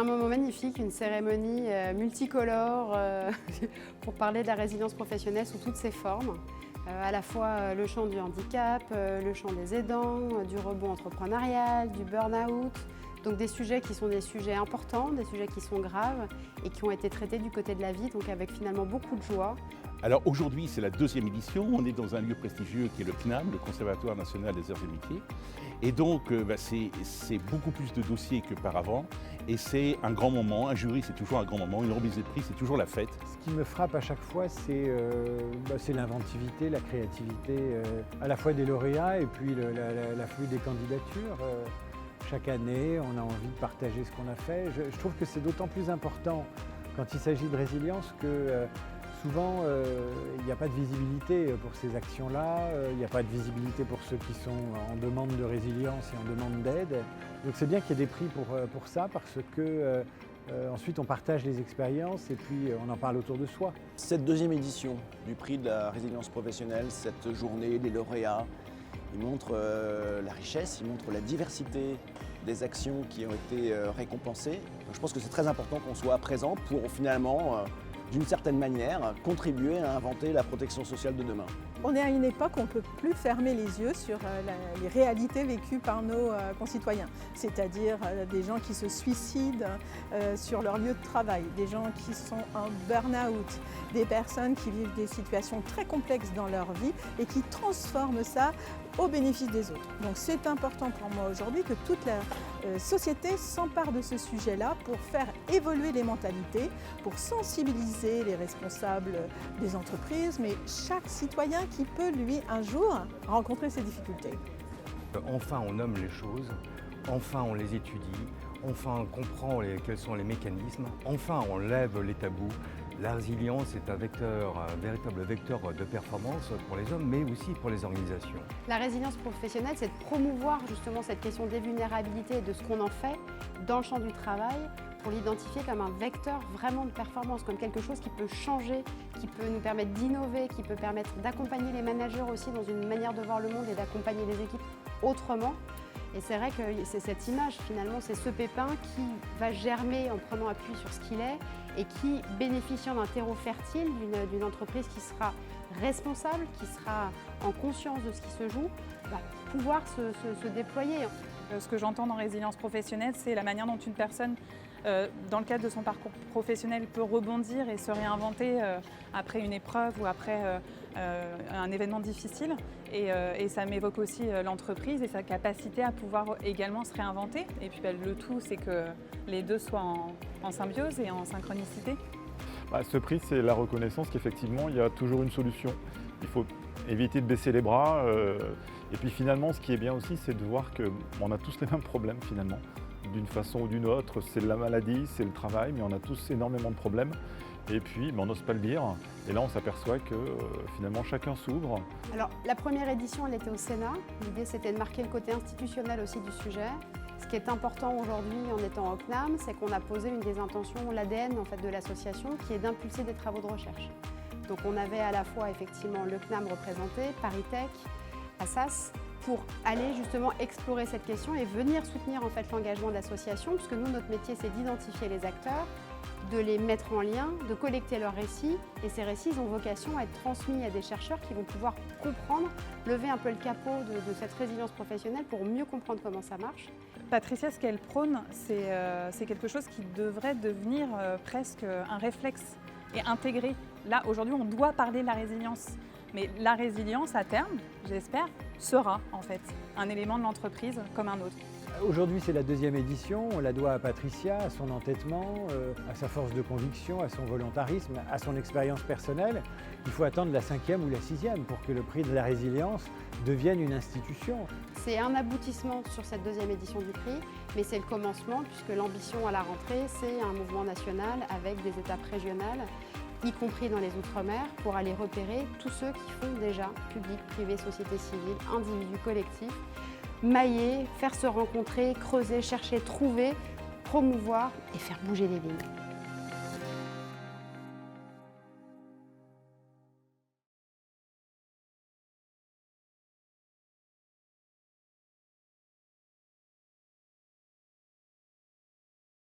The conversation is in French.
un moment magnifique, une cérémonie multicolore pour parler de la résilience professionnelle sous toutes ses formes. À la fois le champ du handicap, le champ des aidants, du rebond entrepreneurial, du burn-out. Donc des sujets qui sont des sujets importants, des sujets qui sont graves et qui ont été traités du côté de la vie, donc avec finalement beaucoup de joie. Alors aujourd'hui, c'est la deuxième édition. On est dans un lieu prestigieux qui est le CNAM, le Conservatoire national des arts et métiers. Et donc, c'est beaucoup plus de dossiers qu'auparavant. Et c'est un grand moment. Un jury, c'est toujours un grand moment. Une remise de prix, c'est toujours la fête. Ce qui me frappe à chaque fois, c'est l'inventivité, la créativité, à la fois des lauréats et puis l'afflux des candidatures. Chaque année, on a envie de partager ce qu'on a fait. Je trouve que c'est d'autant plus important quand il s'agit de résilience que souvent, il n'y a pas de visibilité pour ces actions-là, il n'y a pas de visibilité pour ceux qui sont en demande de résilience et en demande d'aide. Donc c'est bien qu'il y ait des prix pour ça, parce que ensuite on partage les expériences et puis on en parle autour de soi. Cette deuxième édition du prix de la résilience professionnelle, cette journée, les lauréats, il montre la richesse, il montre la diversité des actions qui ont été récompensées. Donc, je pense que c'est très important qu'on soit présent pour finalement, d'une certaine manière, contribuer à inventer la protection sociale de demain. On est à une époque où on ne peut plus fermer les yeux sur les réalités vécues par nos concitoyens, c'est-à-dire des gens qui se suicident sur leur lieu de travail, des gens qui sont en burn-out, des personnes qui vivent des situations très complexes dans leur vie et qui transforment ça au bénéfice des autres. Donc c'est important pour moi aujourd'hui que toute la société s'empare de ce sujet-là pour faire évoluer les mentalités, pour sensibiliser les responsables des entreprises, mais chaque citoyen qui peut, lui, un jour, rencontrer ces difficultés. Enfin, on nomme les choses, enfin, on les étudie, enfin, on comprend quels sont les mécanismes, enfin, on lève les tabous. La résilience est un véritable vecteur de performance pour les hommes, mais aussi pour les organisations. La résilience professionnelle, c'est de promouvoir justement cette question des vulnérabilités et de ce qu'on en fait dans le champ du travail, pour l'identifier comme un vecteur vraiment de performance, comme quelque chose qui peut changer, qui peut nous permettre d'innover, qui peut permettre d'accompagner les managers aussi dans une manière de voir le monde et d'accompagner les équipes autrement. Et c'est vrai que c'est cette image, finalement, c'est ce pépin qui va germer en prenant appui sur ce qu'il est et qui, bénéficiant d'un terreau fertile, d'une entreprise qui sera responsable, qui sera en conscience de ce qui se joue, va pouvoir se déployer. Ce que j'entends dans résilience professionnelle, c'est la manière dont une personne, dans le cadre de son parcours professionnel, peut rebondir et se réinventer après une épreuve ou après un événement difficile. Et ça m'évoque aussi l'entreprise et sa capacité à pouvoir également se réinventer. Et puis le tout, c'est que les deux soient en symbiose et en synchronicité. Ce prix, c'est la reconnaissance qu'effectivement, il y a toujours une solution. Il faut éviter de baisser les bras. Et puis finalement, ce qui est bien aussi, c'est de voir qu'on a tous les mêmes problèmes finalement. D'une façon ou d'une autre, c'est la maladie, c'est le travail, mais on a tous énormément de problèmes. Et puis, on n'ose pas le dire. Et là, on s'aperçoit que finalement, chacun s'ouvre. Alors, la première édition, elle était au Sénat. L'idée, c'était de marquer le côté institutionnel aussi du sujet. Ce qui est important aujourd'hui en étant au CNAM, c'est qu'on a posé une des intentions, l'ADN en fait, de l'association, qui est d'impulser des travaux de recherche. Donc, on avait à la fois effectivement le CNAM représenté, ParisTech, Assas, pour aller justement explorer cette question et venir soutenir en fait l'engagement d'associations, puisque nous, notre métier, c'est d'identifier les acteurs, de les mettre en lien, de collecter leurs récits. Et ces récits, ils ont vocation à être transmis à des chercheurs qui vont pouvoir comprendre, lever un peu le capot de cette résilience professionnelle pour mieux comprendre comment ça marche. Patricia, ce qu'elle prône, c'est quelque chose qui devrait devenir presque un réflexe et intégré. Là, aujourd'hui, on doit parler de la résilience. Mais la résilience, à terme, j'espère, sera en fait un élément de l'entreprise comme un autre. Aujourd'hui, c'est la deuxième édition. On la doit à Patricia, à son entêtement, à sa force de conviction, à son volontarisme, à son expérience personnelle. Il faut attendre la 5e ou la 6e pour que le prix de la résilience devienne une institution. C'est un aboutissement sur cette deuxième édition du prix, mais c'est le commencement puisque l'ambition à la rentrée, c'est un mouvement national avec des étapes régionales, y compris dans les Outre-mer, pour aller repérer tous ceux qui font déjà, public, privé, société civile, individus, collectifs, mailler, faire se rencontrer, creuser, chercher, trouver, promouvoir et faire bouger les lignes.